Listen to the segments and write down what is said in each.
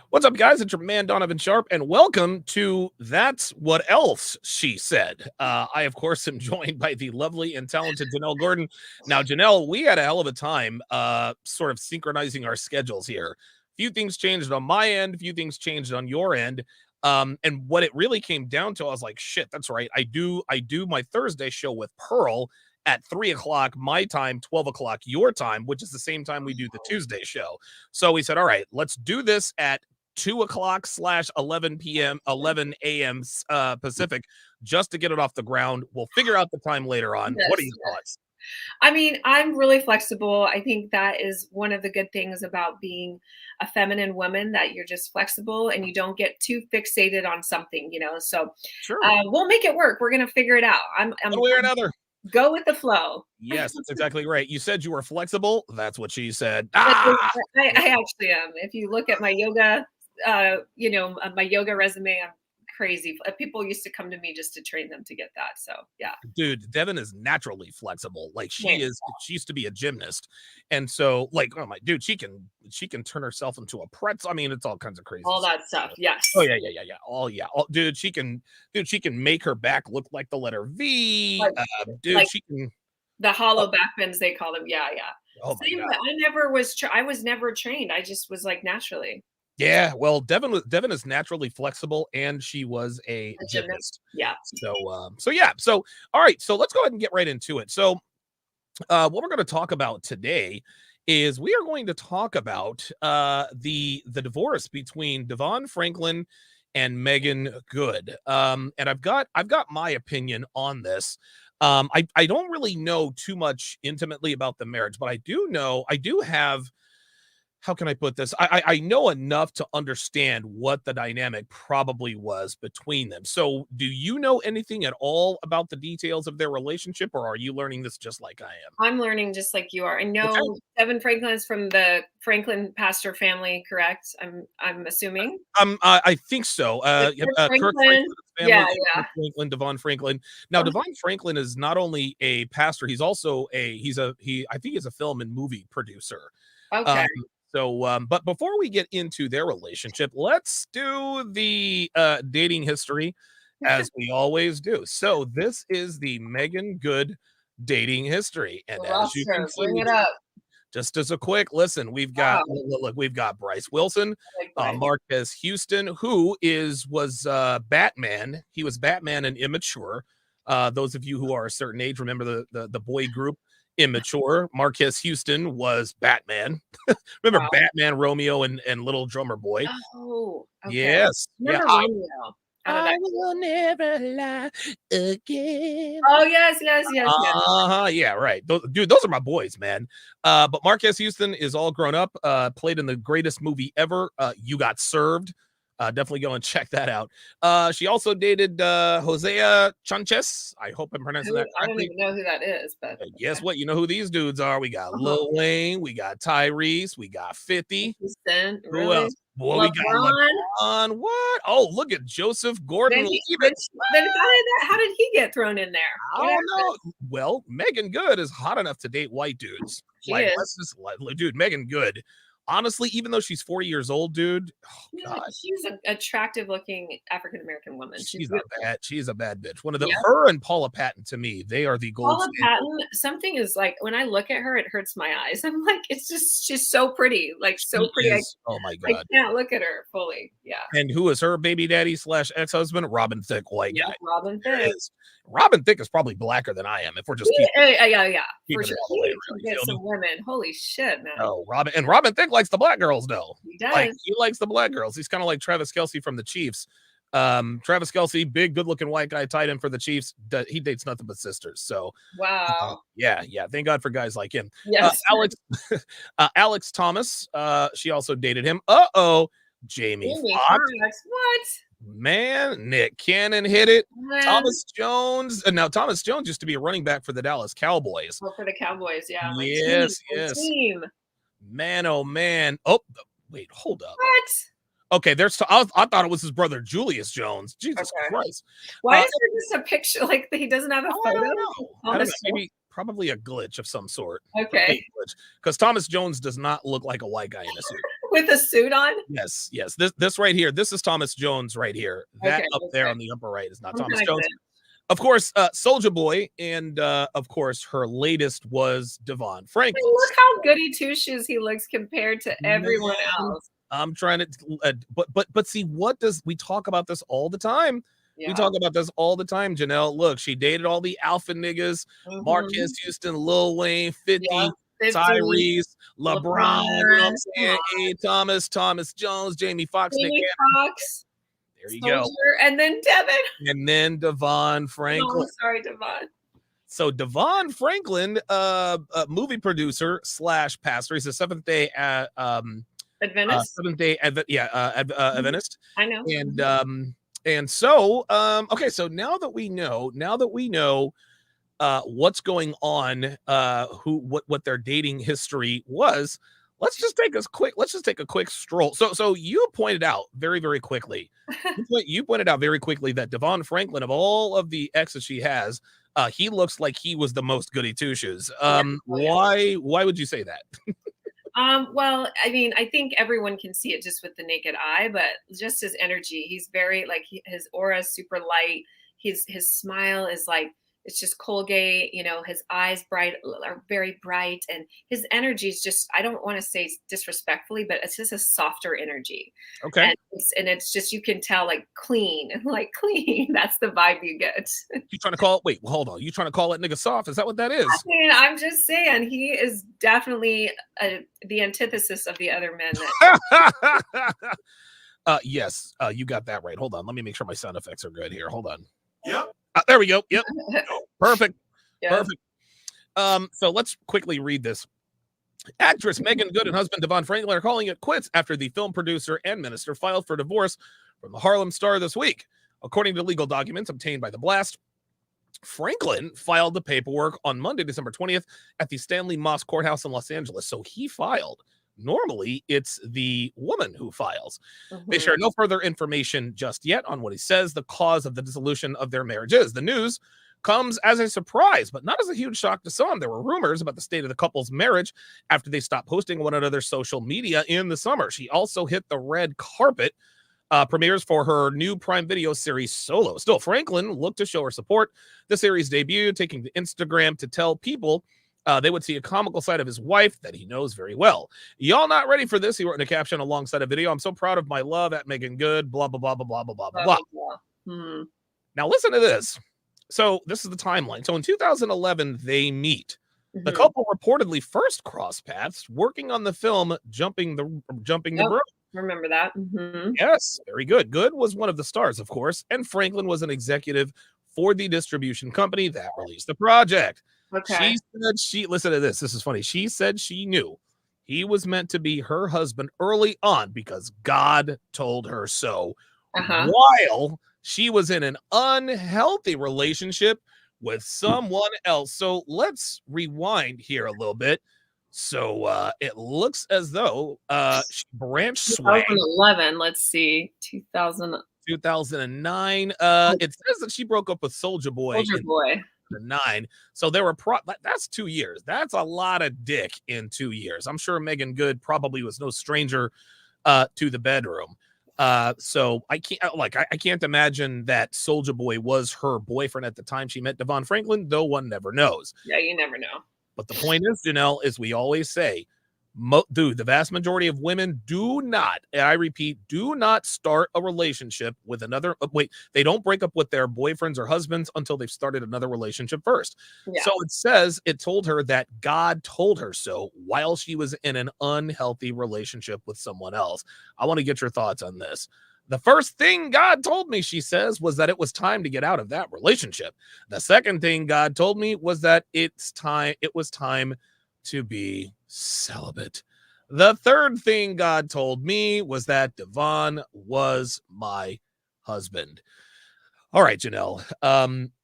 What's up, guys? It's your man, Donovan Sharpe, and welcome to That's What Else She Said. I, of course, am joined by the lovely and talented Janelle Gordon. Now, Janelle, we had a hell of a time sort of synchronizing our schedules here. A few things changed on my end, a few things changed on your end. And what it really came down to, I was like, shit, that's right. I do my Thursday show with Pearl at 3 o'clock my time, 12 o'clock your time, which is the same time we do the Tuesday show. So we said, all right, let's do this at 2 o'clock / 11 p.m., 11 a.m. Pacific, just to get it off the ground. We'll figure out the time later on. Yes, What are your yes. thoughts? I mean, I'm really flexible. I think that is one of the good things about being a feminine woman, that you're just flexible and you don't get too fixated on something, So Sure. we'll make it work. We're gonna figure it out. One way or another. Go with the flow. Yes, that's exactly right. You said you were flexible. That's what she said. I actually am. If you look at my yoga, my yoga resume, I'm crazy. People used to come to me just to train them to get that. So yeah. Dude, Devin is naturally flexible. Like Yeah. she used to be a gymnast. And so, like, oh my dude, she can turn herself into a pretzel. I mean, it's all kinds of crazy All stuff. that stuff. Yes. Oh yeah. Oh yeah. Dude, she can make her back look like the letter V. Dude, Like she can. the hollow back bends, they call them. Yeah, yeah. Oh my Same, god. I was never trained. I just was like naturally Yeah, well, Devin is naturally flexible, and she was a a gymnast. gymnast. Yeah. So yeah. So all right. So let's go ahead and get right into it. So what we're going to talk about today is we are going to talk about the divorce between DeVon Franklin and Meagan Good. And I've got my opinion on this. I don't really know too much intimately about the marriage, but I do have, how can I put this? I know enough to understand what the dynamic probably was between them. So, do you know anything at all about the details of their relationship, or are you learning this just like I am? I'm learning just like you are. I know Okay. Devin Franklin is from the Franklin pastor family, correct? I'm assuming. I think so. Like Yep, Kirk Kirk Franklin. Franklin's Yeah, family, yeah. Kirk Franklin, DeVon Franklin. Now, Oh, DeVon Franklin is not only a pastor; he's also I think he's a film and movie producer. okay. Um, but before we get into their relationship, let's do the dating history as we always do. So this is the Meagan Good dating history, and as you can Roster, see, bring it up. just as a quick listen, we've got Wow, look, we've got Bryce Wilson, I like Bryce. Marquez Houston, who was Batman. He was Batman and Immature. Those of you who are a certain age remember the boy group Immature. Marquez Houston was Batman. Remember Wow. Batman, Romeo, and Little Drummer Boy? Oh, okay. Yes. Yeah. Remember Romeo out of I that. will never lie again. Oh, yes, yes, yes, yes. Yeah, right. Those are my boys, man. But Marquez Houston is all grown up, played in the greatest movie ever, You Got Served. Definitely go and check that out. She also dated Hosea Chanchez. I hope I'm pronouncing that I don't correctly. even know who that is, but Guess what? You know who these dudes are. We got Lil Wayne, we got Tyrese, we got 50. 50 Who really? else? Boy, we got LeBron? LeBron. What? Oh, look at Joseph Then Gordon-Levitt. how did he get thrown in there? I What don't happened? know. Well, Megan Good is hot enough to date white dudes. She Like, is. let's just dude, Megan Good. Honestly, even though she's 40 years old, dude, oh God, She's an attractive looking African American woman. She's beautiful. she's a bad bitch. One of the Yeah. her and Paula Patton to me, they are the gold Paula standard. Patton, something is like when I look at her, it hurts my eyes. I'm like, it's just she's so pretty, like so She pretty. is, oh my I God. can't look at her fully. Yeah. And who is her baby daddy / ex-husband? Robin Thicke, white Yeah, guy. Robin There it Thicke. is. Robin Thicke is probably blacker than I am if we're just Yeah, for keeping it sure. all the way He around. can You get feel me? some women. Holy shit, man. Oh, Robin Thicke likes the black girls, though. He Like, does. he likes the black girls. He's kind of like Travis Kelce from the Chiefs. Travis Kelce, big, good-looking white guy, tight end for the Chiefs. He dates nothing but sisters. So, Wow. yeah. Thank God for guys like him. Yes. Alex Thomas. She also dated him. Jamie Jamie Foxx. Foxx. What? Man, Nick Cannon hit it. Man. Thomas Jones. And now Thomas Jones used to be a running back for the Dallas Cowboys. Oh, for the Cowboys, yeah. My Yes. team. Man, oh man. Oh, wait, hold up. What? Okay, I thought it was his brother Julius Jones. Jesus Okay. Christ. Why is there just a picture like he doesn't have a I photo? don't know. Thomas Maybe probably a glitch of some sort. Okay. Because Thomas Jones does not look like a white guy in a suit. with a suit on. Yes, yes. This right here. This is Thomas Jones right here. That Okay, up there okay. on the upper right is not I'm Thomas kind of Jones. good. Of course, Soldier Boy, and of course, her latest was DeVon Hey, Franklin. look how goody two shoes he looks compared to everyone Man, else. I'm trying to, but see, what does we talk about this all the time? We Yeah. talk about this all the time, Janelle. Look, she dated all the alpha niggas: Marquez Mhm. Houston, Lil Wayne, Yeah. 50, 50, Tyrese, LeBron. You know what I'm LeBron, come saying? on. A. Thomas Jones, Jamie Foxx, Nick Jamie Cannon. Foxx, There you go. Soldier, and then Devin. And then DeVon Oh, Franklin. I'm sorry, DeVon. So DeVon Franklin, a movie producer slash pastor. He's a Adventist. Seventh Day Mhm. Adventist, I know. and Mhm. okay. So now that we know what's going on, what their dating history was. Let's just take a quick stroll. So you pointed out very quickly. You pointed out very quickly that DeVon Franklin, of all of the exes she has, he looks like he was the most goody two shoes. Yeah. Oh, yeah. Why would you say that? Well, I mean, I think everyone can see it just with the naked eye, but just his energy, he's very like his aura is super light. His smile is like it's just Colgate, his eyes are very bright, and his energy is just I don't want to say disrespectfully, but it's just a softer energy. Okay. And it's just you can tell like clean, like clean. That's the vibe you get. You trying to call? Wait, hold on. You trying to call that nigga soft? Is that what that is? mean, I'm just saying he is definitely the antithesis of the other men that Yes, you got that right. Hold on. Let me make sure my sound effects are good here. Hold on. Yep. There we go. Yep. Perfect. yeah. Perfect. So let's quickly read this. Actress Meagan Good and husband DeVon Franklin are calling it quits after the film producer and minister filed for divorce from the Harlem Star this week. According to legal documents obtained by The Blast, Franklin filed the paperwork on Monday, December 20th at the Stanley Moss Courthouse in Los Angeles. So he filed. Normally, it's the woman who files. They Mhm. share no further information just yet on what he says the cause of the dissolution of their marriage is. The news comes as a surprise, but not as a huge shock to some. There were rumors about the state of the couple's marriage after they stopped posting one another's social media in the summer. She also hit the red carpet premieres for her new Prime Video series Solo. Still, Franklin looked to show her support. The series debuted, taking to Instagram to tell people they would see a comical side of his wife that he knows very well. Y'all not ready for this? He wrote in a caption alongside a video. I'm so proud of my love at Meagan Good, blah, blah, blah, blah, blah, blah, blah, Blah, blah. blah, blah. Hmm. Now, listen to this. So, this is the timeline. So, in 2011, they meet. The Mhm. couple reportedly first crossed paths working on the film Jumping the Yep. Brook. Remember that. Hmm. Yes, very good. Good was one of the stars, of course, and Franklin was an executive for the distribution company that released the project. Okay. She said listen to this. This is funny. She said she knew he was meant to be her husband early on because God told her so, Uh-huh. while she was in an unhealthy relationship with someone else. So let's rewind here a little bit. So it looks as though she branched swang 2011. Let's see. 2000. 2009. It says that she broke up with Soldier Boy Soldier in Boy. 2009. So that's 2 years. That's a lot of dick in 2 years. I'm sure Meagan Good probably was no stranger to the bedroom. So I can't imagine that Soldier Boy was her boyfriend at the time she met DeVon Franklin, though one never knows. Yeah, you never know. But the point is, Janelle, as we always say, the vast majority of women do not, and I repeat, do not start a relationship with another. They don't break up with their boyfriends or husbands until they've started another relationship first. Yeah. So it says it told her that God told her so while she was in an unhealthy relationship with someone else. I want to get your thoughts on this. The first thing God told me, she says, was that it was time to get out of that relationship. The second thing God told me was that it was time to be celibate. The third thing God told me was that DeVon was my husband. All right, Janelle.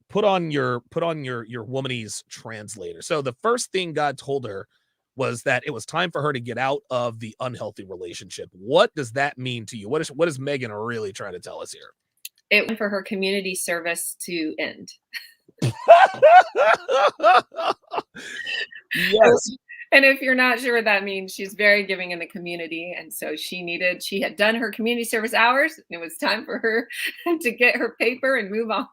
Put on your womanese translator. So the first thing God told her was that it was time for her to get out of the unhealthy relationship. What does that mean to you? What is Meagan really trying to tell us here? It went for her community service to end. Yes. And if you're not sure what that means, she's very giving in the community. And so she had done her community service hours. And it was time for her to get her paper and move on.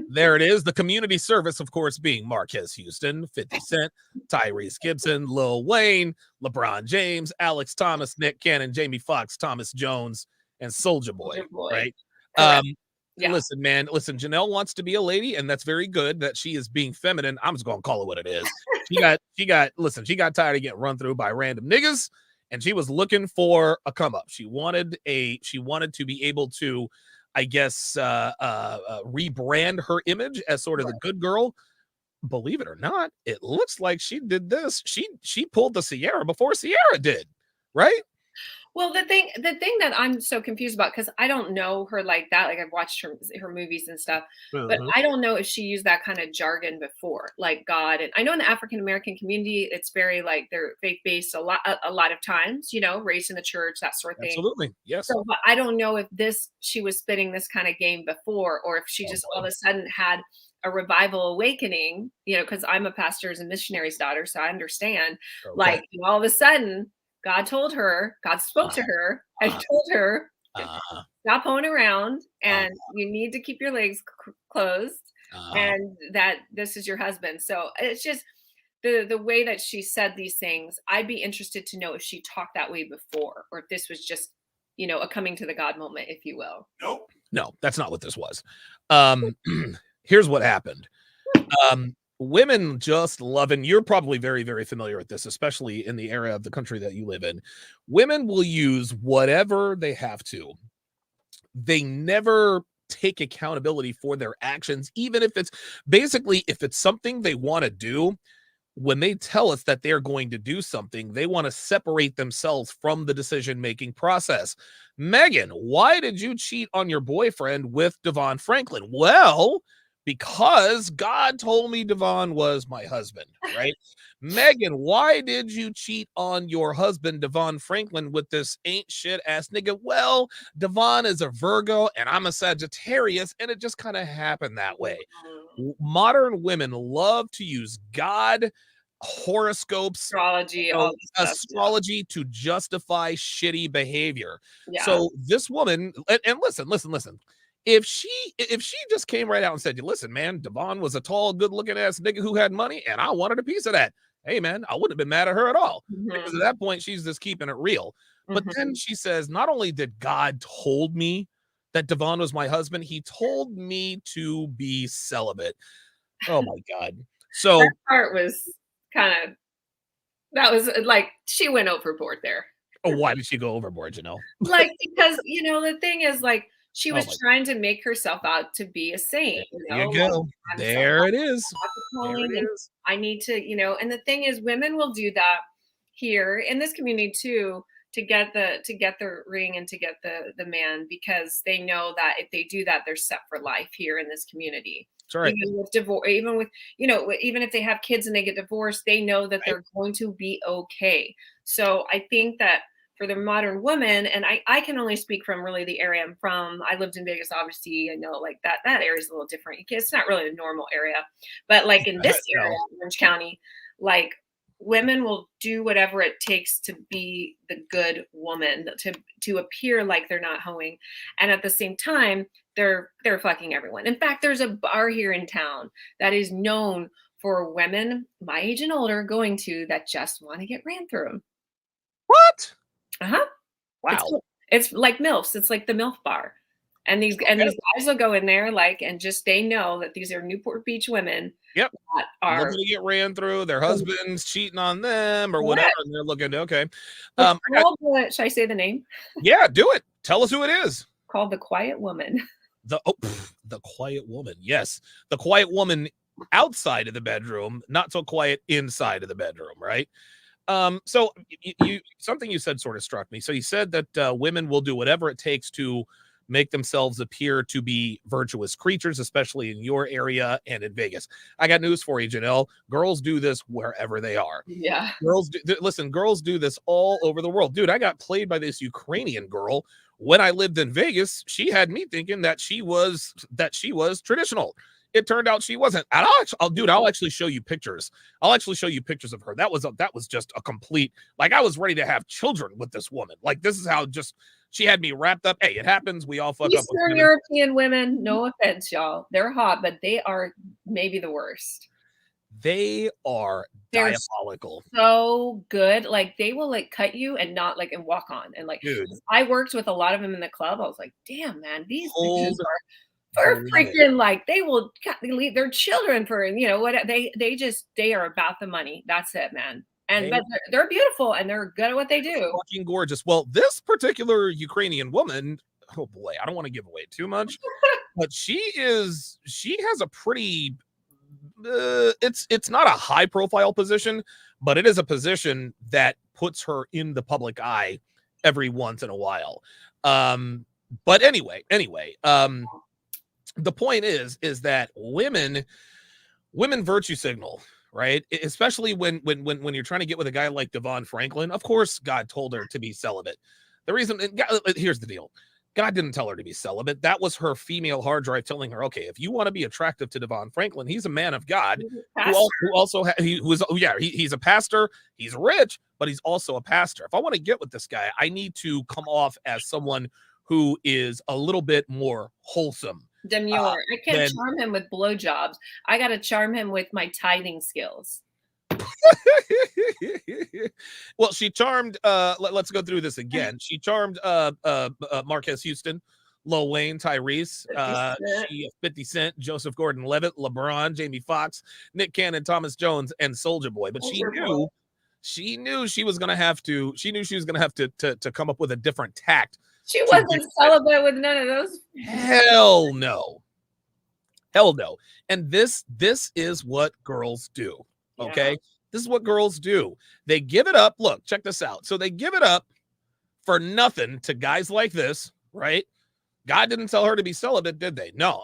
There it is. The community service, of course, being Marquez Houston, 50 Cent, Tyrese Gibson, Lil Wayne, LeBron James, Alex Thomas, Nick Cannon, Jamie Foxx, Thomas Jones, and Soldier Boy, Soldier Boy. right? Correct. Yeah. Listen, man, listen, Janelle wants to be a lady, and that's very good that she is being feminine. I'm just gonna call it what it is. She got tired of getting run through by random niggas, and she was looking for a come up. She wanted to be able to, I guess, rebrand her image as sort of the good girl. Believe it or not, it looks like she did this. She pulled the Sierra before Sierra did, right? Well, the thing that I'm so confused about, because I don't know her like that. Like I've watched her movies and stuff, but I don't know if she used that kind of jargon before, like God. And I know in the African American community, it's very like they're faith based a lot of times, raised in the church, that sort of thing. Absolutely, yes. So, but I don't know if she was spitting this kind of game before, or if she just all of a sudden had a revival awakening. Because I'm a pastor's and missionary's daughter, so I understand. Okay. Like all of a sudden. God spoke to her and told her, stop hoeing around and you need to keep your legs closed and that this is your husband. So it's just the way that she said these things. I'd be interested to know if she talked that way before or if this was just, a coming to the God moment, if you will. Nope. No, that's not what this was. Here's what happened. Women just love, and you're probably very, very familiar with this, especially in the area of the country that you live in. Women will use whatever they have to. They never take accountability for their actions, even if it's something they want to do. When they tell us that they're going to do something, they want to separate themselves from the decision-making process. Meagan, why did you cheat on your boyfriend with DeVon Franklin? Well, because God told me DeVon was my husband, right? Meagan, why did you cheat on your husband, DeVon Franklin, with this ain't shit ass nigga? Well, DeVon is a Virgo and I'm a Sagittarius, and it just kind of happened that way. Modern women love to use God, horoscopes, astrology to justify shitty behavior. Yeah. So this woman, and listen. If she just came right out and said, listen, man, DeVon was a tall, good-looking ass nigga who had money, and I wanted a piece of that. Hey, man, I wouldn't have been mad at her at all. Because at that point, she's just keeping it real. But then she says, not only did God told me that DeVon was my husband, he told me to be celibate. Oh, my God. So that part was that was like, she went overboard there. Oh, why did she go overboard, Like, because, the thing is, like, she was trying to make herself out to be a saint. There you go. There it is. I need to, and the thing is, women will do that here in this community too, to get the ring and to get the man, because they know that if they do that, they're set for life here in this community. That's right. Even with divorce, even if they have kids and they get divorced, they know that they're going to be okay. So I think that for the modern woman, and I can only speak from really the area I'm from. I lived in Vegas, obviously. I know like that area is a little different. It's not really a normal area, but like in this area, Orange County, like women will do whatever it takes to be the good woman, to appear like they're not hoeing, and at the same time they're fucking everyone. In fact, there's a bar here in town that is known for women my age and older going to that just want to get ran through them. What? Wow. It's like MILFs. It's like the MILF bar. And these guys will go in there and just they know that these are Newport Beach women. Yep. That are looking to get ran through, their husband's cheating on them or whatever. And they're looking to, okay. Should I say the name? Yeah, do it. Tell us who it is. Called The Quiet Woman. The Quiet Woman. Yes. The Quiet Woman outside of the bedroom, not so quiet inside of the bedroom, right? So you something you said sort of struck me. So you said that women will do whatever it takes to make themselves appear to be virtuous creatures, especially in your area and in Vegas. I got news for you, Janelle. Girls do this wherever they are. Yeah. Girls do this all over the world. Dude, I got played by this Ukrainian girl when I lived in Vegas. She had me thinking that she was traditional. it turned out she wasn't. And I'll actually show you pictures. I'll actually show you pictures of her. That was just a complete, like, I was ready to have children with this woman. Like, this is how just she had me wrapped up. Hey, it happens. We all fuck up with Eastern European women, no offense, y'all. They're hot, but they are maybe the worst. They are diabolical. So good. Like, they will like cut you and not like and walk on. And like, Dude, I worked with a lot of them in the club. I was like, damn, man, these bitches the are limit. freaking like they will leave their children for, you know what, they are about the money. That's it, man. And but they're beautiful and they're good at what they do. Fucking gorgeous. Well, this particular Ukrainian woman, oh boy, I don't want to give away too much, but she has a pretty it's not a high profile position, but it is a position that puts her in the public eye every once in a while. But anyway, the point is that women virtue signal, right? Especially when you're trying to get with a guy like DeVon Franklin. Of course, God told her to be celibate. The reason, here's the deal. God didn't tell her to be celibate. That was her female hard drive telling her, okay, if you want to be attractive to DeVon Franklin, he's a man of God he's a pastor. He's rich, but he's also a pastor. If I want to get with this guy, I need to come off as someone who is a little bit more wholesome. Demure. I can't charm him with blowjobs. I got to charm him with my tithing skills. Well, she charmed let's go through this again. She charmed Marquez Houston, Lil Wayne, Tyrese, 50 Cent, Joseph Gordon-Levitt, LeBron, Jamie Foxx, Nick Cannon, Thomas Jones, and Soulja Boy. But she knew she was gonna have to come up with a different tact. She wasn't celibate with none of those. Hell no. And this is what girls do. Okay. Yeah. This is what girls do. They give it up. Look, check this out. So they give it up for nothing to guys like this, right? God didn't tell her to be celibate, did they? No,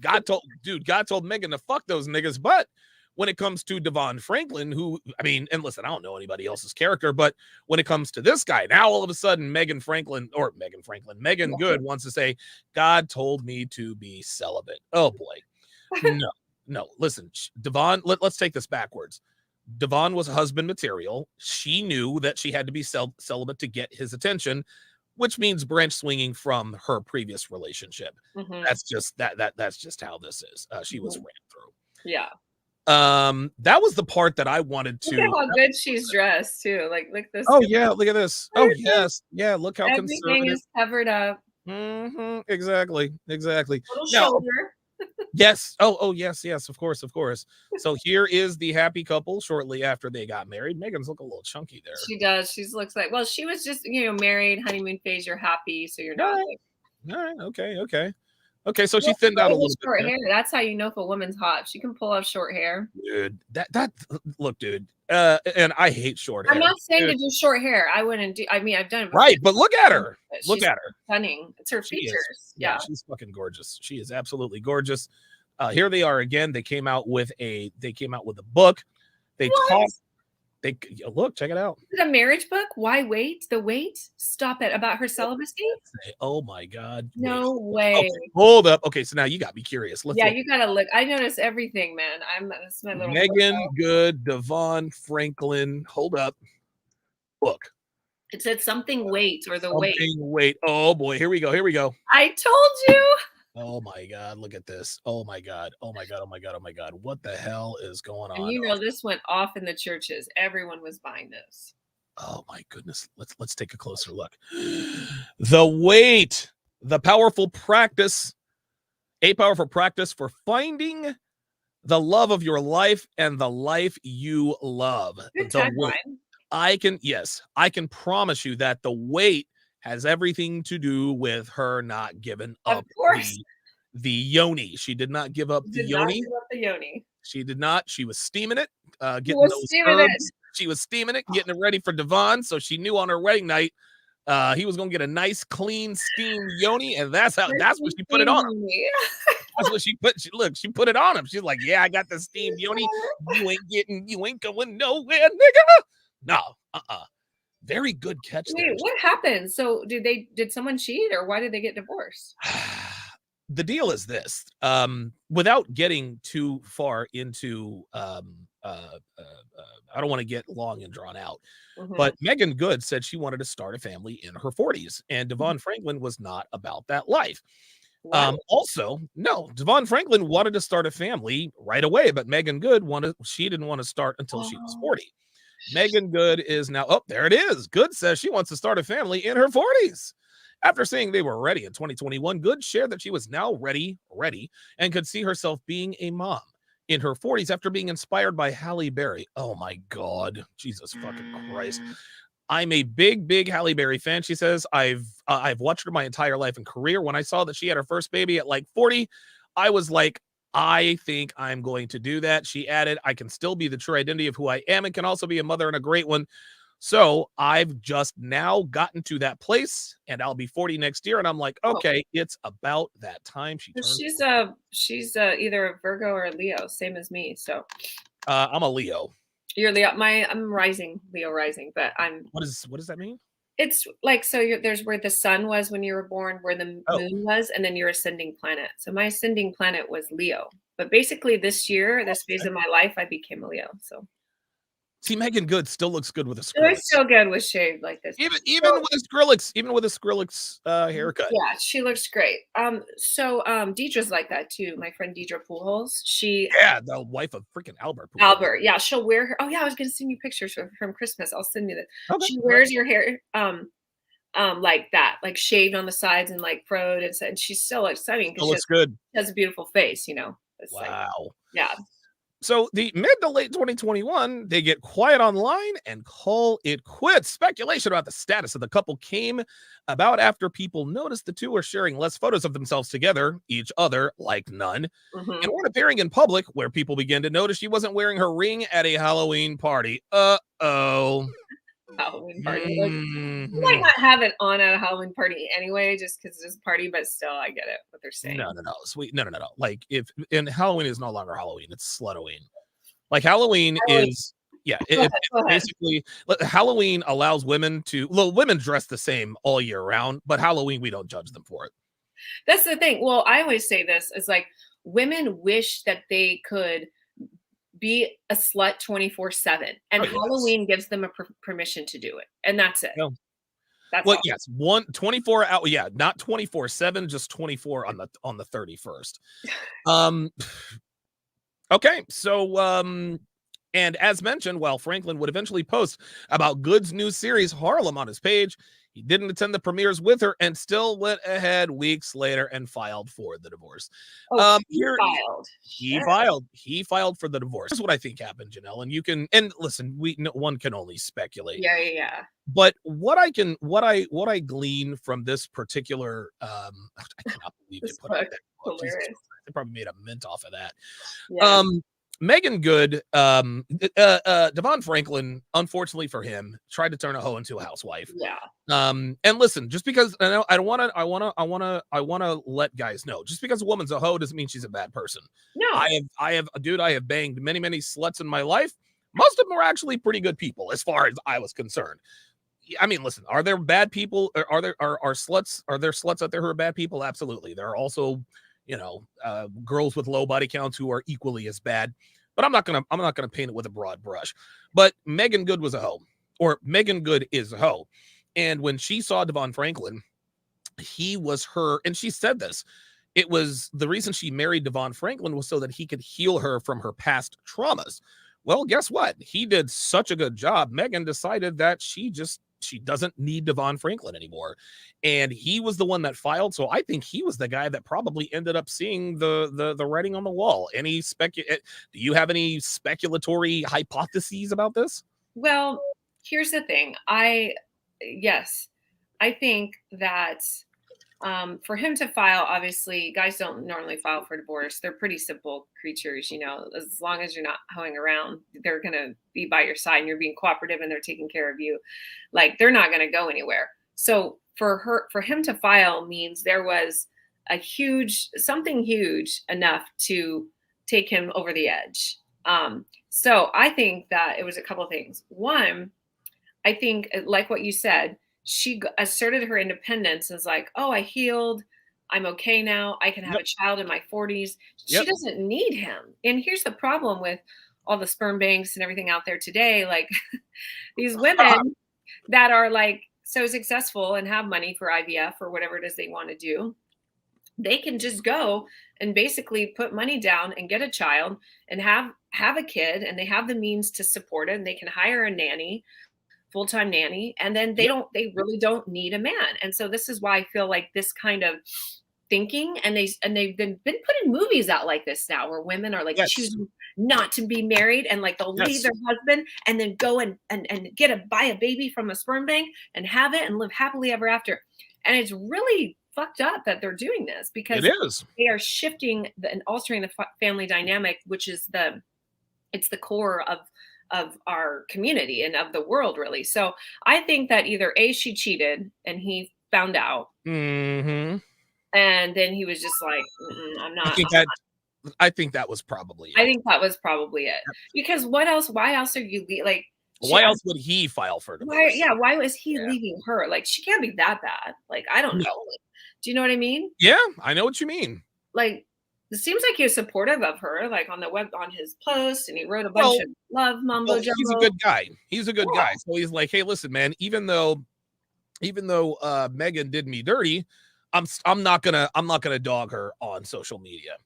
God told Meagan to fuck those niggas. But when it comes to DeVon Franklin, and listen, I don't know anybody else's character, but when it comes to this guy, now all of a sudden Meagan Good wants to say, God told me to be celibate. Oh boy. No, listen, DeVon, let's take this backwards. DeVon was husband material. She knew that she had to be celibate to get his attention, which means branch swinging from her previous relationship. Mm-hmm. That's just how this is. She was ran through. Yeah. That was the part that I wanted to. Look at how good she's dressed too. Like, look this. Oh yeah, look at this. Oh yes, yeah. Look how everything is covered up. Mm-hmm. Exactly. Little shoulder. Yes. Oh, yes. Of course. So here is the happy couple shortly after they got married. Megan's look a little chunky there. She does. She looks like, well, she was just, married, honeymoon phase. You're happy, so you're not. All right. Okay. So she thinned out a little bit. Short hair. That's how you know if a woman's hot. She can pull off short hair. Dude, look, dude. And I hate short hair. I'm not saying to do short hair. I wouldn't do. I mean, I've done it before. Right, but look at her. Look at her. Stunning. It's her features. Yeah, she's fucking gorgeous. She is absolutely gorgeous. Here they are again. They came out with a book. Look, check it out. Is it a marriage book? Why wait? The wait? Stop it. About her celibacy? Oh my God. No way. Okay, hold up. Okay, so now you got me curious. You gotta look. I notice everything, man. That's my little Meagan Good, DeVon Franklin. Hold up. Look. It said something wait or the wait. Oh boy, here we go. I told you. Oh my God, look at this. Oh my God. What the hell is going on? And this went off in the churches. Everyone was buying this. Oh my goodness. Let's take a closer look. The wait, a powerful practice for finding the love of your life and the life you love. Good tagline. I can promise you that the wait has everything to do with her not giving up the yoni. She did not give up the yoni. She did not. She was steaming it, getting those herbs. She was steaming it, getting it ready for DeVon. So she knew on her wedding night, he was gonna get a nice, clean, steamed yoni, and that's what she put it on him. That's what she put it on him. She's like, "Yeah, I got the steamed yoni. You ain't going nowhere, nigga." No, Very good catch. Wait, what happened? So did someone cheat, or why did they get divorced? the deal is this, without getting too far into, I don't want to get long and drawn out, Mhm. but Meagan Good said she wanted to start a family in her 40s, and DeVon Franklin was not about that life. What? Also, no, DeVon Franklin wanted to start a family right away, but Meagan Good she didn't want to start until she was Oh, 40. Meagan Good is now, oh, there it is. Good says she wants to start a family in her 40s. After saying they were ready in 2021, Good shared that she was now ready, and could see herself being a mom in her 40s after being inspired by Halle Berry. Oh my God. Jesus fucking Christ. mm, I'm a big Halle Berry fan. She says I've watched her my entire life and career. When I saw that she had her first baby at like 40, I was like, I think I'm going to do that. She added, I can still be the true identity of who I am and can also be a mother and a great one. So I've just now gotten to that place and I'll be 40 next year. And I'm like, oh, okay, it's about that time she so turned. she's either a Virgo or a Leo, same as me. So I'm a Leo. you're Leo. I'm rising, Leo rising, but What does that mean? it's like so there's where the sun was when you were born, where the Oh, moon was, and then your ascending planet. So my ascending planet was Leo. But basically this year, this phase okay. of my life, I became a Leo. So See, Megan Good still looks good with a it was Skrillex. so good with shaved like this. Even So with a Skrillex, even with a Skrillex haircut. yeah, she looks great. So Deidre's like that too. My friend Deidre Poolholes. She Yeah, the wife of freaking Albert Pujols. Albert, yeah, she'll wear her. Oh yeah, I was gonna send you pictures from Christmas. I'll send you that. Okay, She all right. wears your hair like that, like shaved on the sides and like froed and she's still exciting because Still looks good. she has a beautiful face, you know. It's like, Wow. yeah. So the mid to late 2021, they get quiet online and call it quits. Speculation about the status of the couple came about after people noticed the two are sharing less photos of themselves together, each other like none, Hmm. and weren't appearing in public, where people began to notice she wasn't wearing her ring at a Halloween party. Uh-oh. Halloween party. Like you might Mhm. not have it on at a Halloween party anyway, just because it's a party, but still I get it what they're saying. No. Sweet. No. Like if and Halloween is no longer Halloween, it's Slutoween. Like Halloween Halloween, is yeah, go ahead, it's go ahead. basically Halloween allows women to well, women dress the same all year round, but Halloween we don't judge them for it. That's the thing. Well, I always say this is like women wish that they could be a slut 24/7, and Oh yes. Halloween gives them a permission to do it. And that's it. Well, That's well, all. yes, 24 hour, yeah, not 24/7, just 24 on the 31st. Um okay, so and as mentioned, while Franklin would eventually post about Good's new series Harlem on his page, he didn't attend the premieres with her and still went ahead weeks later and filed for the divorce. Oh, she Here filed. he Sure. filed for the divorce. Here's what I think happened, Janelle, and you can and listen, no one can only speculate. Yeah. But what I glean from this particular I cannot believe they This put out book, that book. Jesus hilarious. Christ, they probably made a mint off of that. Yeah. Um, Meagan Good, DeVon Franklin, unfortunately for him, tried to turn a hoe into a housewife. Yeah. And listen, just because I know I want to let guys know, just because a woman's a hoe doesn't mean she's a bad person. No. I have banged many sluts in my life. Most of them were actually pretty good people, as far as I was concerned. I mean, listen, are there bad people? Are there sluts out there who are bad people? Absolutely. There are also, girls with low body counts who are equally as bad. But I'm not gonna paint it with a broad brush. But Meagan Good was a hoe, or Meagan Good is a hoe. And when she saw DeVon Franklin, he was her, and she said this. It was the reason she married DeVon Franklin was so that he could heal her from her past traumas. Well, guess what? He did such a good job. Meagan decided that she doesn't need DeVon Franklin anymore. And he was the one that filed. So I think he was the guy that probably ended up seeing the writing on the wall. Do you have any speculatory hypotheses about this? Well, here's the thing. Yes, I think that for him to file, obviously, guys don't normally file for divorce. They're pretty simple creatures, you know. As long as you're not hoeing around, they're gonna be by your side and you're being cooperative and they're taking care of you. Like they're not gonna go anywhere. So for him to file means there was something huge enough to take him over the edge. So I think that it was a couple of things. One, I think, like what you said, she asserted her independence as like, oh, I healed. I'm okay now. I can have Yep. a child in my 40s. She Yep. doesn't need him. And here's the problem with all the sperm banks and everything out there today. Like these women that are like so successful and have money for IVF or whatever it is they want to do, they can just go and basically put money down and get a child and have a kid, and they have the means to support it, and they can hire a nanny, full-time nanny, and then Yep. they really don't need a man. And so this is why I feel like this kind of thinking, and they've been putting movies out like this now where women are like Yes. choosing not to be married, and like they'll leave Yes. their husband and then go and get a buy a baby from a sperm bank and have it and live happily ever after. And it's really fucked up that they're doing this It because is. they are shifting and altering the family dynamic, which is it's the core of our community and of the world, really. So I think that either A, she cheated and he found out, Mm-hmm. and then he was just like, I'm I not. think that I think that was probably I it. think that was probably it. Because what else? Why else are you like? Why else would he file for Why? divorce? Yeah. Why was he Yeah. leaving her? Like she can't be that bad. Like I don't No. know. Like, do you know what I mean? Yeah, I know what you mean. Like it seems like he was supportive of her, like on the web on his post, and he wrote a bunch Well, of love mumbo he's a jumbo. good guy. He's a good Yeah. guy. So he's like, hey, listen, man, even though Megan did me dirty, I'm not gonna dog her on social media.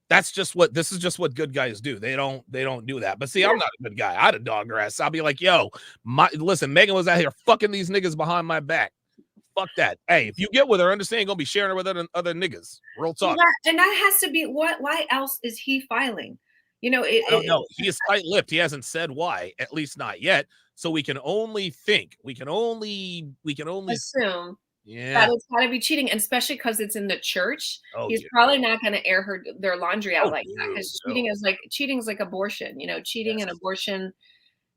This is just what good guys do. They don't do that. But see, Yeah. I'm not a good guy. I'd have dog her ass. I'll be like, yo, listen, Megan was out here fucking these niggas behind my back. Fuck that. Hey, if you get with her, understand you're gonna be sharing her with other niggas. Real talk. And that has to be what? Why else is he filing? You know, I don't know. He is tight-lipped. He hasn't said why, at least not yet. So we can only think. We can only assume yeah. that it's got to be cheating, and especially because it's in the church. Oh, He's yeah. probably not going to air their laundry out Oh, like that, because no. cheating is like abortion. You know, cheating and Yes. abortion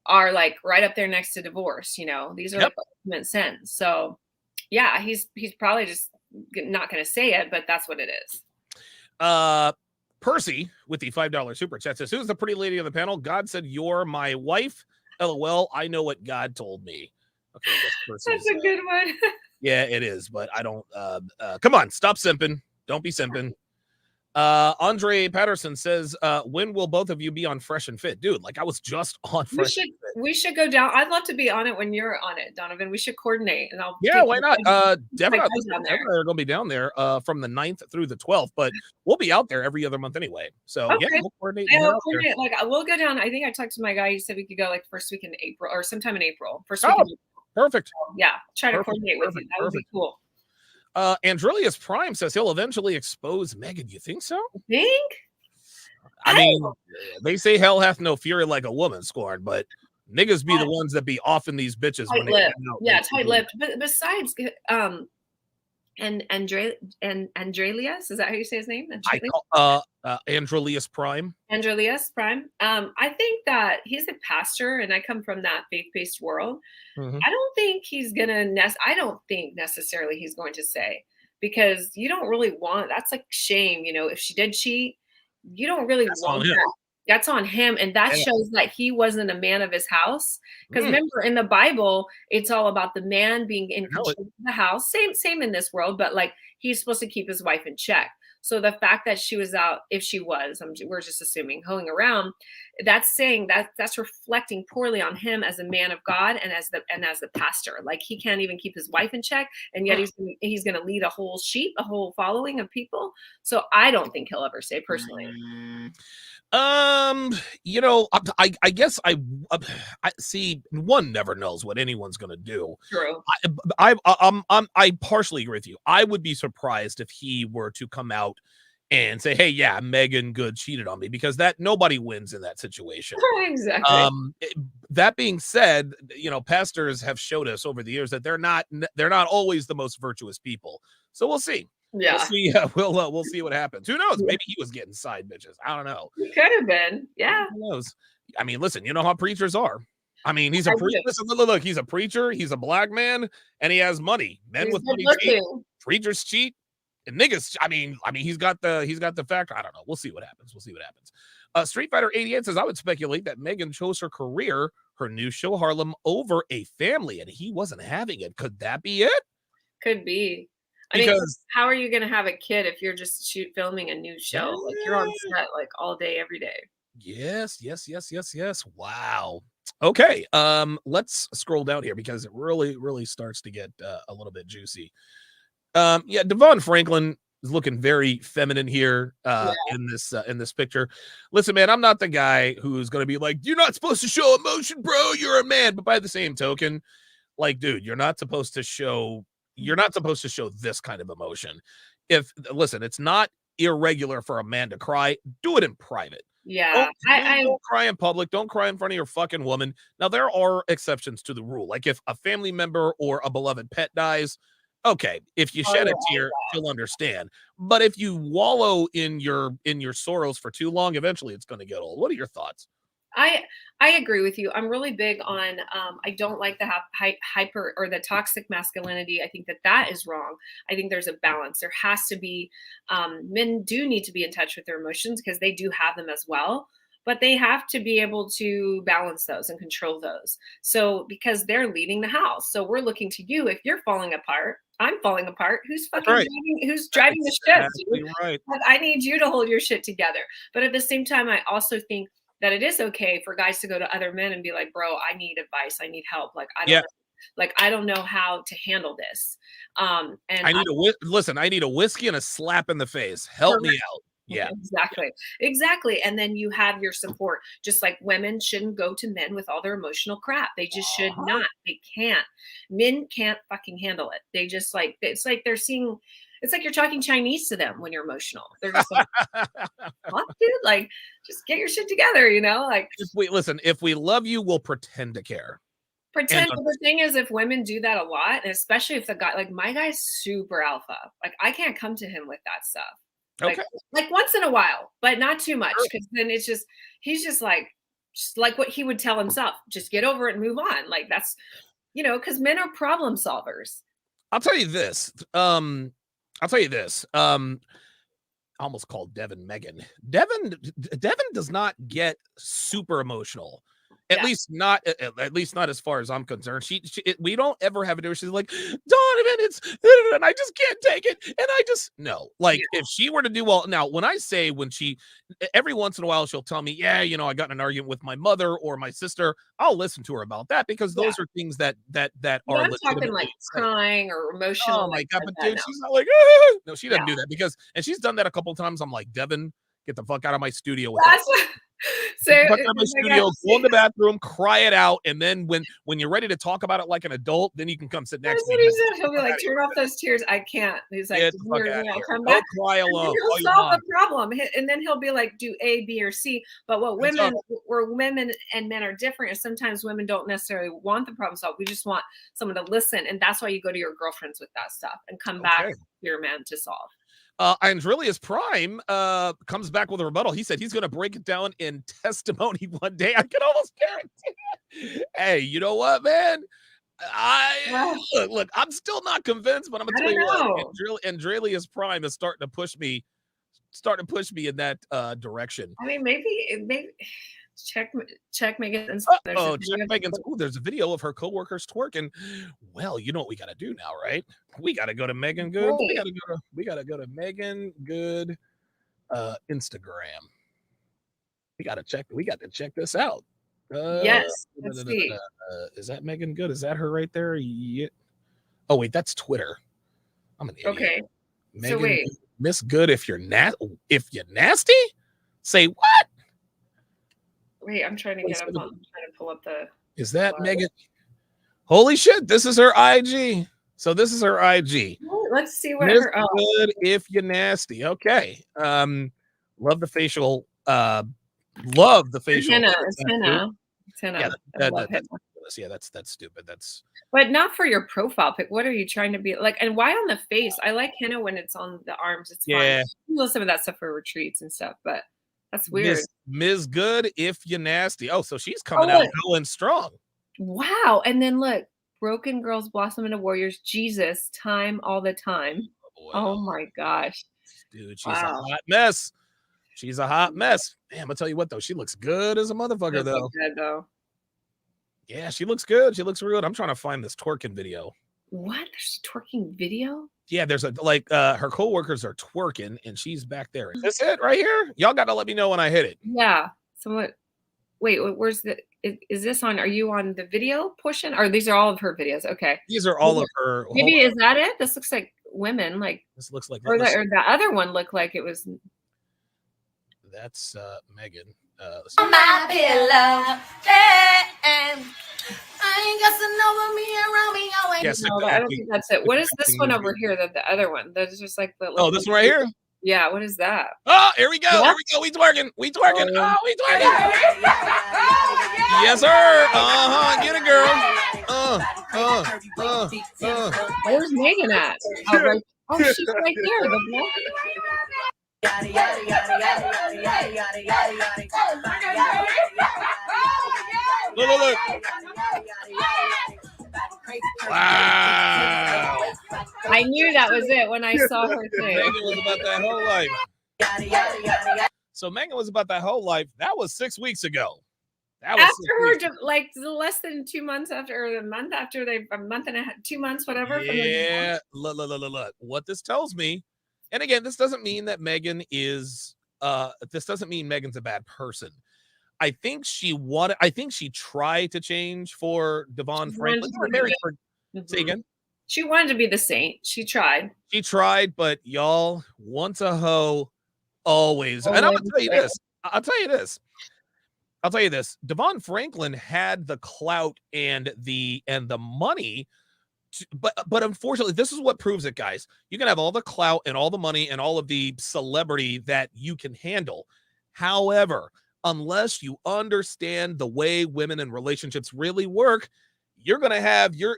are like right up there next to divorce. You know, these are Yep. like ultimate sins. So, yeah, he's probably just not going to say it, but that's what it is. Percy with the $5 super chat says, who's the pretty lady on the panel? God said you're my wife. LOL. I know what God told me. Okay, that's a good one. Yeah, it is, but I don't come on, stop simping. Don't be simping. Andre Patterson says, when will both of you be on Fresh and Fit? Dude, like I was just on Fresh and Fit. We should go down. I'd love to be on it when you're on it, Donovan. We should coordinate, and I'll Why not? Definitely are going to be down there from the 9th through the 12th, but we'll be out there every other month anyway. So okay. We'll coordinate. Like we'll go down. I think I talked to my guy. He said we could go like first week in April or sometime in April. First week. Perfect. So, yeah, try to coordinate with you. That would be cool. Andrelius Prime says he'll eventually expose Megan. You think so? I think? I mean, they say hell hath no fury like a woman scorned, but niggas be the ones that be offing these bitches when they get out. Yeah, tight-lipped. But besides, and Andrelius, is that how you say his name? Andrelius Prime. Andrelius Prime. I think that he's a pastor, and I come from that faith-based world. Mm-hmm. I don't think he's gonna. I don't think necessarily he's going to say, because you don't really want. That's like shame, you know. If she did cheat, you don't really want that. That's on him, and that shows that he wasn't a man of his house. Because remember, in the Bible, it's all about the man being in control of the house. Same in this world, but like he's supposed to keep his wife in check. So the fact that she was out, if she was, we're just assuming, hoeing around, that's saying that's reflecting poorly on him as a man of God and as the pastor. Like he can't even keep his wife in check, and yet he's going to lead a whole following of people. So I don't think he'll ever say personally. You know, I guess I see. One never knows what anyone's gonna do. True. I partially agree with you. I would be surprised if he were to come out and say, "Hey, yeah, Meagan Good cheated on me," because that nobody wins in that situation. Exactly. That being said, you know, pastors have showed us over the years that they're not always the most virtuous people. So we'll see. Yeah, we'll see. We'll see what happens. Who knows? Maybe he was getting side bitches. I don't know. He could have been. Yeah. Who knows? I mean, listen. You know how preachers are. I mean, he's a preacher. Listen, look. He's a preacher. He's a black man, and he has money. Men with money cheat. Preachers cheat, and niggas. I mean, he's got the factor. I don't know. We'll see what happens. Street Fighter 88 says, I would speculate that Megan chose her career, her new show Harlem, over a family, and he wasn't having it. Could that be it? Could be. I mean, because how are you gonna have a kid if you're just filming a new show? Like, you're on eh, set, like, all day, every day. yes. Wow. Okay. Let's scroll down here because it really starts to get a little bit juicy. Yeah, DeVon Franklin is looking very feminine here Yeah. in this picture. Listen, man, I'm not the guy who's gonna be like, you're not supposed to show emotion, bro. You're a man. But by the same token, like, dude, you're not supposed to show this kind of emotion. If listen, it's not irregular for a man to cry. Do it in private. Yeah. I Don't cry in public. Don't cry in front of your fucking woman. Now, there are exceptions to the rule. Like if a family member or a beloved pet dies, okay, if you oh, shed a yeah. tear, she'll understand. But if you wallow in your sorrows for too long, eventually it's going to get old. What are your thoughts? I I agree with you. I'm really big on I don't like the hyper or the toxic masculinity. I think that that is wrong. I think there's a balance. There has to be men do need to be in touch with their emotions because they do have them as well, but they have to be able to balance those and control those. So because they're leaving the house. So we're looking to you if you're falling apart, I'm falling apart. That's right. Who's That's driving the ship, dude? exactly right. Like, I need you to hold your shit together. But at the same time, I also think that it is okay for guys to go to other men and be like, bro, I need advice. I need help. Like, I don't Yeah. know. Like, I don't know how to handle this. And I I need listen, I need a whiskey and a slap in the face. Help me out. Yeah. exactly. Exactly. And then you have your support. Just like women shouldn't go to men with all their emotional crap. They just should Uh-huh. not. They can't. Men can't fucking handle it. They just like it's like they're seeing it's like you're talking Chinese to them when you're emotional. They're just like, what, dude? Like, just get your shit together, Like if we love you, we'll pretend to care. And pretend, but the thing is, if women do that a lot, and especially if the guy, like my guy's super alpha, like I can't come to him with that stuff. Like, okay. like once in a while, but not too much, Sure. because then it's he's just like what he would tell himself, just get over it and move on. Like that's, because men are problem solvers. I'll tell you this. I'll tell you this. I almost called Devin Megan. Devin does not get super emotional. Yeah. At least not as far as I'm concerned. We don't ever have a do. She's like, Donovan, it's and I just can't take it. And I just no. Like Yeah. if she were to do well now, when she every once in a while she'll tell me, yeah, I got in an argument with my mother or my sister. I'll listen to her about that because Yeah. those are things that But are I'm talking like legitimately crying or emotional. oh my Like god, that, but that, dude, no. she's not like, "Ah." No, she Yeah. doesn't do that and she's done that a couple times. I'm like, Devin, get the fuck out of my studio with that. That's what, so Get the fuck oh out of my my gosh. studio, go in the bathroom, cry it out, and then when you're ready to talk about it like an adult, then you can come sit next That's to me. what he Get said. the He'll be fuck like, out of "Turn here. off those tears." I can't. He's like, Get the fuck out of here. come Go back." cry And then alone. Call he'll your solve mom. the problem. And then he'll be like, do A, B, or C. But That's all. where women and men are different is sometimes women don't necessarily want the problem solved. We just want someone to listen. And that's why you go to your girlfriends with that stuff and come back Okay. to your man to solve. Andrelius Prime comes back with a rebuttal. He said he's going to break it down in testimony one day. I can almost guarantee it. Hey, you know what, man? Ugh, Look, I'm still not convinced, but I'm gonna I tell don't you what, know. Andrelius Prime is starting to push me in that direction. I mean, maybe check Megan's. There's a Oh, check video. Megan's. Oh, there's a video of her coworkers twerking. Well, you know what we gotta do now, right? We gotta go to Megan Good. Right. We gotta go to Megan Good Instagram. We got to check this out. Uh, Yes. Let's see. is that Megan Good? Is that her right there? Yeah. Oh wait, that's Twitter. I'm an idiot. Okay. So Megan wait. Good, Miss Good. If you're nasty, say what? Wait, I'm trying to Wait, get up on. I'm trying to pull up the. is that Megan? Holy shit! This is her IG. So this is her IG. Let's see what Miss her. Oh, Good, if you're nasty. Okay. Love the facial. Love the facial. henna. hair It's tattoo. henna. It's henna. Yeah, I love henna. that's ridiculous. Yeah, that's stupid. That's But not for your profile pic. What are you trying to be like? And why on the face? I like henna when it's on the arms. It's fun. yeah. We do some of that stuff for retreats and stuff, but that's weird. Miss Good, if you're nasty. Oh, so she's Oh, coming out look. going strong. Wow. And then look, broken girls blossom into warriors. Jesus, time all the time. Well, Oh my gosh. dude, she's a Wow. hot mess. She's a hot mess. Damn, I'll tell you what though, she looks good as a motherfucker Does look though. good though. Yeah, she looks good. She looks real good. I'm trying to find this twerking video. What? There's a twerking video? Yeah, there's her coworkers are twerking and she's back there. Is this it right here? Y'all got to let me know when I hit it. Yeah. So what? Wait, where's the? Is this on? Are you on the video portion? Or these are all of her videos? Okay. These are all of her. Maybe is that it? This looks like women, like. This looks like. Or the other one looked like it was. That's Meagan. My pillow. I ain't got to know me around me always. Yes, no, I don't think that's it. What is this one over here? The other one. That's just like the. Oh, this one right here. Yeah. What is that? Oh, here we go. Yeah. Here we go. We twerking. We twerking. Oh, we twerking. Yes, sir. Get it, girl. Where's Meagan at? Oh, right. Oh, she's right there. The black. Look. Wow. I knew that was it when I saw her thing. Meagan was about that whole life. So Meagan was about that whole life. That was 6 weeks ago. That was after her, like less than 2 months after, or a month after a month and a half, 2 months, whatever. Yeah. Look. What this tells me, and again, this doesn't mean that Meagan is. This doesn't mean Megan's a bad person. I think she tried to change for DeVon Franklin. Say again. She wanted to be the saint. She tried. But y'all, once a hoe, always. And I'm gonna tell you this. I'll tell you this. DeVon Franklin had the clout and the money. But unfortunately, this is what proves it, guys. You can have all the clout and all the money and all of the celebrity that you can handle. However, unless you understand the way women and relationships really work, you're gonna have your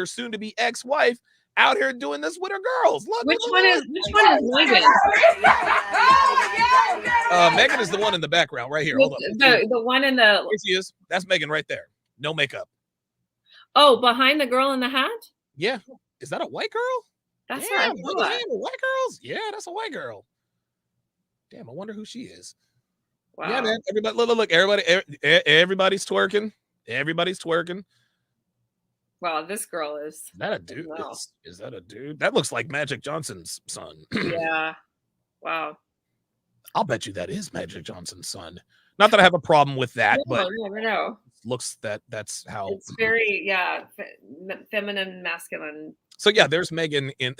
soon-to-be ex-wife out here doing this with her girls. Look, which one is Meagan? Meagan is the one in the background right here. Hold on. The one in the. Here she is. That's Meagan right there. No makeup. Oh, behind the girl in the hat? Yeah. Is that a white girl? That's right. White girls? Yeah, that's a white girl. Damn, I wonder who she is. Wow. Yeah, man. Everybody, look. Everybody's twerking. Everybody's twerking. Wow, this girl is. Is that a dude? Is that a dude? That looks like Magic Johnson's son. Yeah. Wow. I'll bet you that is Magic Johnson's son. Not that I have a problem with that, but you never know. Looks that's how it's very feminine, masculine. So yeah, there's Meagan in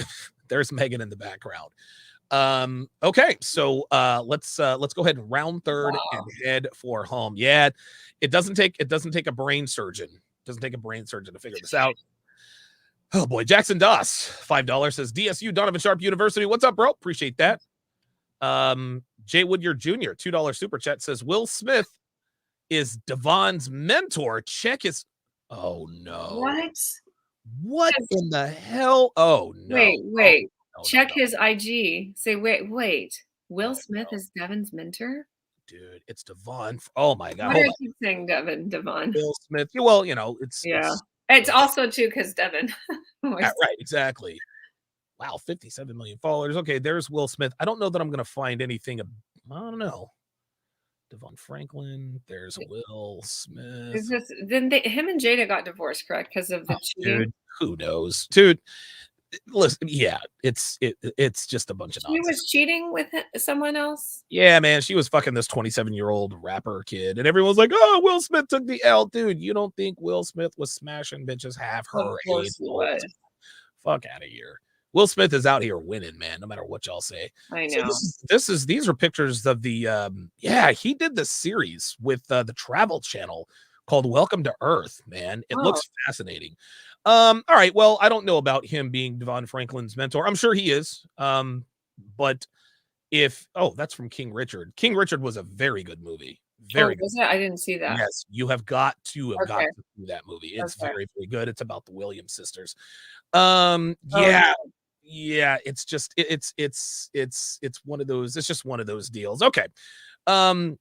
the background. Okay, so let's go ahead and round third and head for home. Yeah, it doesn't take a brain surgeon. It doesn't take a brain surgeon to figure this out. Oh boy, Jackson Doss, $5 says DSU Donovan Sharpe University. What's up, bro? Appreciate that. Jay Woodyard Jr. $2 super chat says Will Smith is DeVon's mentor. Check his. Oh no! What in the hell? Oh no! Wait. Check his IG. Say wait. Will Smith is Devon's mentor. Dude, it's DeVon. Oh my god! Why do I keep saying DeVon? Will Smith. Well, it's also too because Devon. Right, exactly. Wow, 57 million followers. Okay, there's Will Smith. I don't know that I'm going to find anything. I don't know. DeVon Franklin. There's Will Smith. Is this then? Him and Jada got divorced, correct? Because of the cheating. Dude, who knows, dude? Listen, yeah, it's just a bunch of nonsense. She was cheating with someone else. Yeah, man, she was fucking this 27-year-old rapper kid, and everyone's like, "Oh, Will Smith took the L." Dude, you don't think Will Smith was smashing bitches half her age? Fuck out of here. Will Smith is out here winning, man, no matter what y'all say. I know. So these are pictures of the he did this series with the Travel Channel called Welcome to Earth, man. It looks fascinating. All right, well, I don't know about him being DeVon Franklin's mentor. I'm sure he is. But that's from King Richard. King Richard was a very good movie. Very good. Was it? I didn't see that. Yes, you have got to see that movie. It's very, very good. It's about the Williams sisters. Yeah, it's just it's one of those. It's just one of those deals. Okay. It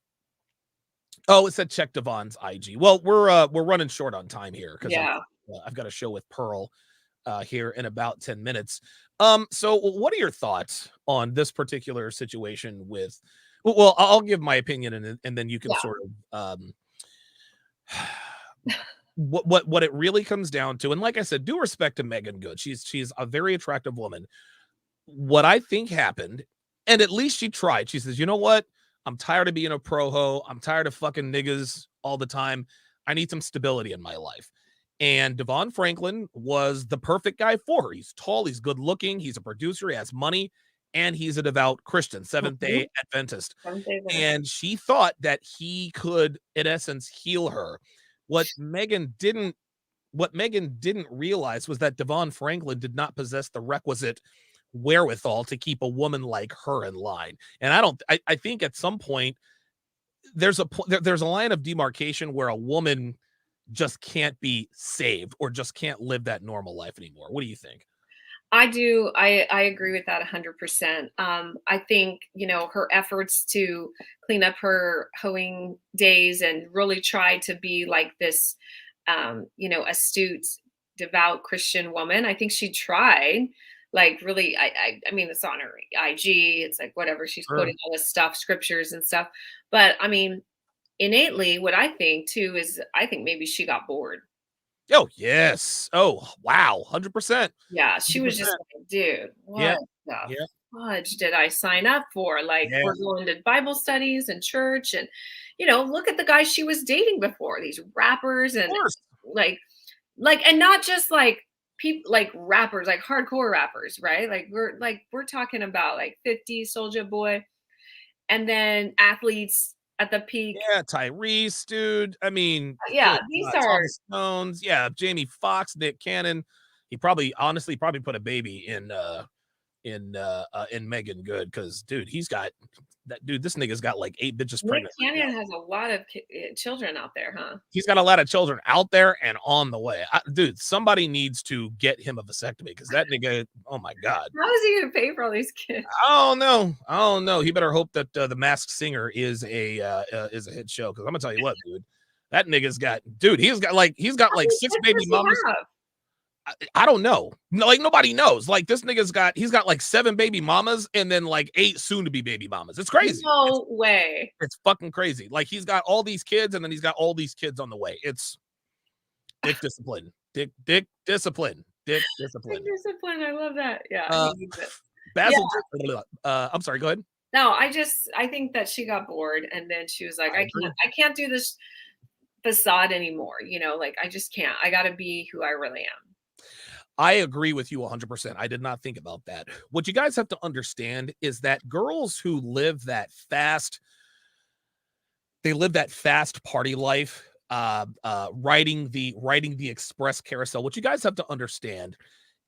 said check DeVon's IG. Well, we're running short on time here because I've got a show with Pearl here in about 10 minutes. So what are your thoughts on this particular situation with? Well, I'll give my opinion and then you can sort of what it really comes down to, and like I said, due respect to Meagan Good, she's a very attractive woman. What I think happened, and at least she tried. She says, you know what? I'm tired of being a pro ho. I'm tired of fucking niggas all the time. I need some stability in my life. And DeVon Franklin was the perfect guy for her. He's tall, he's good looking, he's a producer, he has money, and he's a devout Christian, Seventh day Adventist. And she thought that he could, in essence, heal her. What Meagan didn't realize was that DeVon Franklin did not possess the requisite wherewithal to keep a woman like her in line. And I think at some point there's a line of demarcation where a woman just can't be saved or just can't live that normal life anymore. What do you think? I do. I agree with that 100%. I think, her efforts to clean up her hoeing days and really try to be like this, astute, devout Christian woman. I think she tried, like, really. I mean, it's on her IG. It's like whatever, she's Sure. quoting all this stuff, scriptures and stuff. But I mean, innately, what I think too is I think maybe she got bored. Oh, yes. Oh, wow. 100%. Yeah, she was just 100%. like, dude, Yeah. what the Yeah. fudge did I sign up for? Like, Yeah. we're going to Bible studies and church, and look at the guys she was dating before, these rappers, Of and course. and not just like people, like rappers, like hardcore rappers, right? We're talking about like 50 Soldier Boy, and then athletes at the peak. Yeah, Tyrese, dude. I mean, Yeah, good these God, are Thomas Stones. Yeah, Jamie Foxx, Nick Cannon. He probably, honestly, probably put a baby in Meagan Good because, dude, he's got that dude. This nigga's got like 8 bitches Nick pregnant right Cannon now. has a lot of children out there, huh? He's got a lot of children out there and on the way. Dude, somebody needs to get him a vasectomy because that nigga, oh my God. How is he gonna pay for all these kids? I don't know. He better hope that the Masked Singer is a hit show because I'm gonna tell you what, dude. That nigga's got, dude. He's got like How 6 many baby kids does he mamas. have? I don't know. Like nobody knows. Like this nigga's he's got like 7 baby mamas and then like 8 soon to be baby mamas. It's crazy. No way. It's fucking crazy. Like he's got all these kids and then he's got all these kids on the way. It's dick discipline. Dick discipline. Dick discipline. Discipline. I love that. Yeah. Uh, he needs it. Basil. I'm sorry. Go ahead. No, I think that she got bored, and then she was like, I agree. I can't do this facade anymore. Like I just can't. I got to be who I really am. I agree with you 100%. I did not think about that. What you guys have to understand is that girls who live that fast, they live that fast party life, riding the express carousel. What you guys have to understand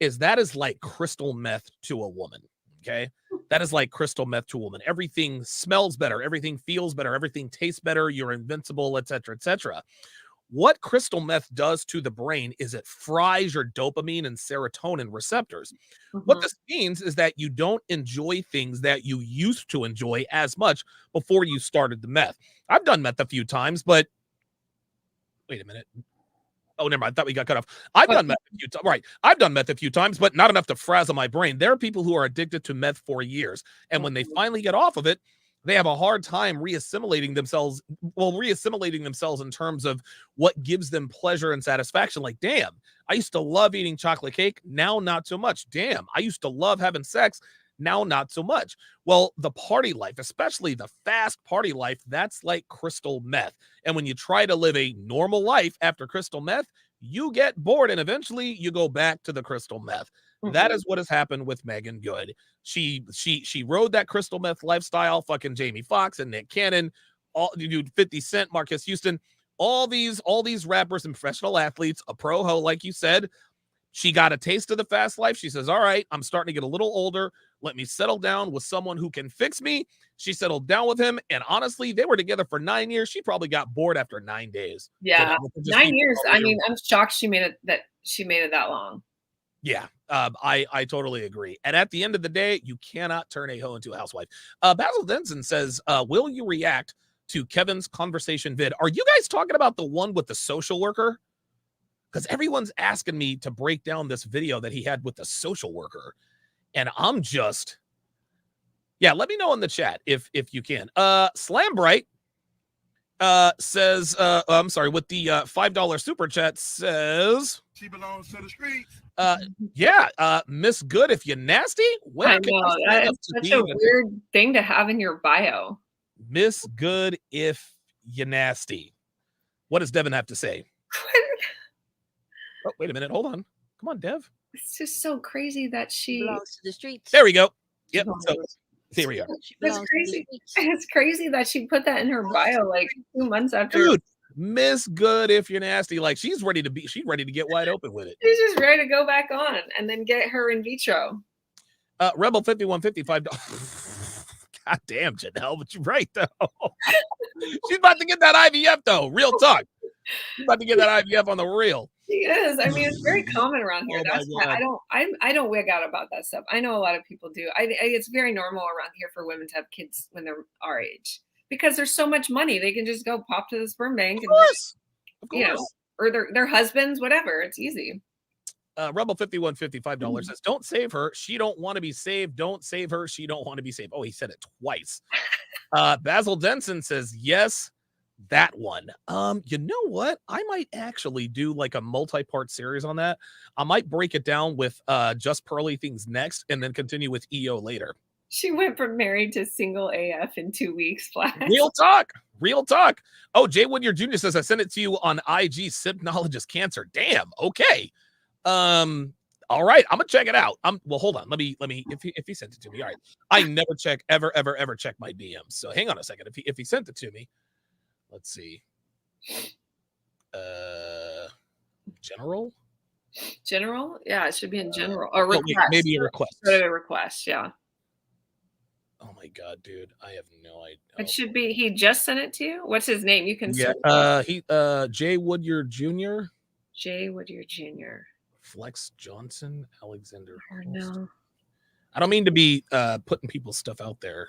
is that is like crystal meth to a woman. Okay. That is like crystal meth to a woman. Everything smells better. Everything feels better. Everything tastes better. You're invincible, etc., etc. What crystal meth does to the brain is it fries your dopamine and serotonin receptors. What this means is that you don't enjoy things that you used to enjoy as much before you started the meth. I've done meth a few times, but wait a minute. Oh, never mind. I thought we got cut off. I've done meth a few times. Right. I've done meth a few times, but not enough to frazzle my brain. There are people who are addicted to meth for years. And when they finally get off of it, they have a hard time reassimilating themselves in terms of what gives them pleasure and satisfaction. Like, damn, I used to love eating chocolate cake. Now, not so much. Damn, I used to love having sex. Now, not so much. Well, the party life, especially the fast party life, that's like crystal meth. And when you try to live a normal life after crystal meth, you get bored and eventually you go back to the crystal meth. That is what has happened with Meagan Good. She rode that crystal meth lifestyle. Fucking Jamie Foxx and Nick Cannon, all dude, 50 Cent, Marcus Houston, all these rappers and professional athletes, a pro ho, like you said. She got a taste of the fast life. She says, all right, I'm starting to get a little older. Let me settle down with someone who can fix me. She settled down with him. And honestly, they were together for 9 years. She probably got bored after 9 days. Yeah. 9 years. I mean, I'm shocked she made it that long. Yeah, I totally agree. And at the end of the day, you cannot turn a hoe into a housewife. Basil Denson says, will you react to Kevin's conversation vid? Are you guys talking about the one with the social worker? Because everyone's asking me to break down this video that he had with the social worker. And I'm just, yeah, let me know in the chat if you can. Slam Bright says, I'm sorry, with the $5 super chat says, she belongs to the streets. yeah, Miss Good if you're nasty. Well, I know that is such a weird thing to have in your bio. Miss Good if you're nasty. What does Devin have to say? Oh, wait a minute. Hold on. Come on, Dev. It's just so crazy that she belongs to the streets. There we go. Yep. So here we are. That's crazy. It's crazy that she put that in her bio like 2 months after. Dude, Miss Good if you're nasty. Like she's ready to get wide open with it. She's just ready to go back on and then get her in vitro. Rebel 5155. God damn, Janelle, but you're right though. She's about to get that IVF though. Real talk. She's about to get that IVF on the real. She is. I mean, it's very common around here. That's why I don't wig out about that stuff. I know a lot of people do. It's very normal around here for women to have kids when they're our age because there's so much money. They can just go pop to the sperm bank. Of course. You know, or their husbands, whatever. It's easy. Rebel 5155 says, "Don't save her. She don't want to be saved. Don't save her. She don't want to be saved." Oh, he said it twice. Basil Denson says, "Yes, that one." You know what? I might actually do like a multi-part series on that. I might break it down with just pearly things next, and then continue with EO later. She went from married to single AF in 2 weeks flat. Real talk. Real talk. Oh, Jay Woodyer Jr. says, "I sent it to you on IG. Sip knowledge is cancer." Damn. Okay. All right, I'm gonna check it out. Well, hold on. Let me if he sent it to me. All right. I never check ever check my DMs. So hang on a second. If he sent it to me, let's see. General? Yeah, it should be in general. Or request. Maybe a request. Go to a request, yeah. Oh my god, dude. I have no idea. It should be he just sent it to you. What's his name? You can Jay Woodyer Jr. Jay Woodyer Jr. Flex Johnson, Alexander. No. I don't mean to be putting people's stuff out there.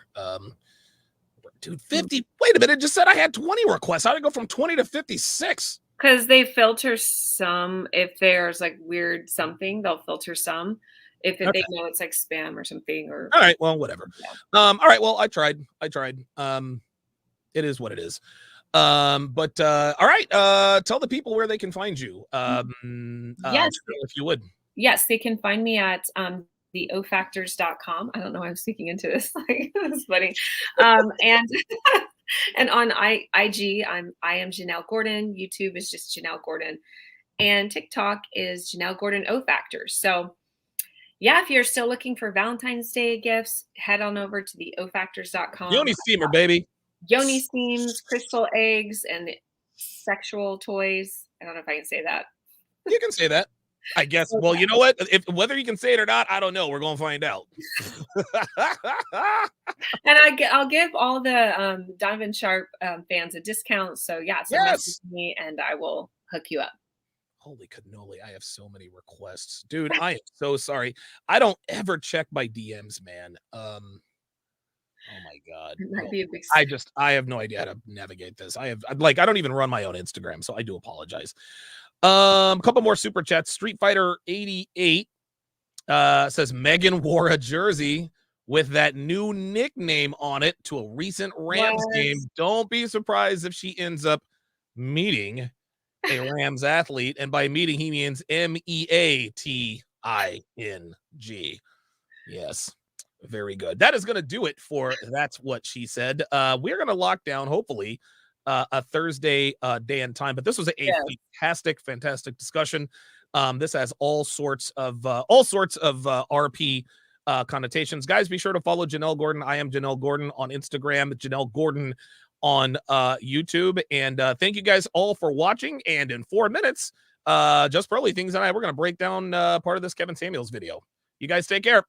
Dude, 50. Wait a minute. It just said I had 20 requests. How did it go from 20 to 56? Because they filter some. If there's like weird something, they'll filter some. If they know it's like spam or something. Or all right, well, whatever. Yeah. All right, well, I tried. It is what it is. But all right, tell the people where they can find you. Yes, if you would. Yes, they can find me at theofactors.com. I don't know why I'm speaking into this. Like, that's funny. And on IG, I am Janelle Gordon. YouTube is just Janelle Gordon. And TikTok is Janelle Gordon O Factors. So yeah, if you're still looking for Valentine's Day gifts, head on over to theofactors.com. Yoni Steamer, baby. Yoni steams, crystal eggs, and sexual toys. I don't know if I can say that. You can say that, I guess. Okay. Well, you know what? Whether you can say it or not, I don't know. We're going to find out. And I'll give all the Donovan Sharpe fans a discount. So yeah, message me and I will hook you up. Holy cannoli, I have so many requests. Dude, I am so sorry. I don't ever check my DMs, man. Oh my god. It might be a big I have no idea how to navigate this. I don't even run my own Instagram, so I do apologize. A couple more super chats. Street Fighter 88 says Meagan wore a jersey with that new nickname on it to a recent Rams game. Don't be surprised if she ends up meeting a Rams athlete, and by meeting he means MEATING. Yes. Very good. That is going to do it for That's What She Said. We're going to lock down, hopefully, a Thursday day and time. But this was a fantastic discussion. This has all sorts of RP connotations. Guys, be sure to follow Janelle Gordon. I am Janelle Gordon on Instagram, Janelle Gordon on YouTube. And thank you guys all for watching. And in 4 minutes, Just Pearly Things and we're going to break down part of this Kevin Samuels video. You guys take care.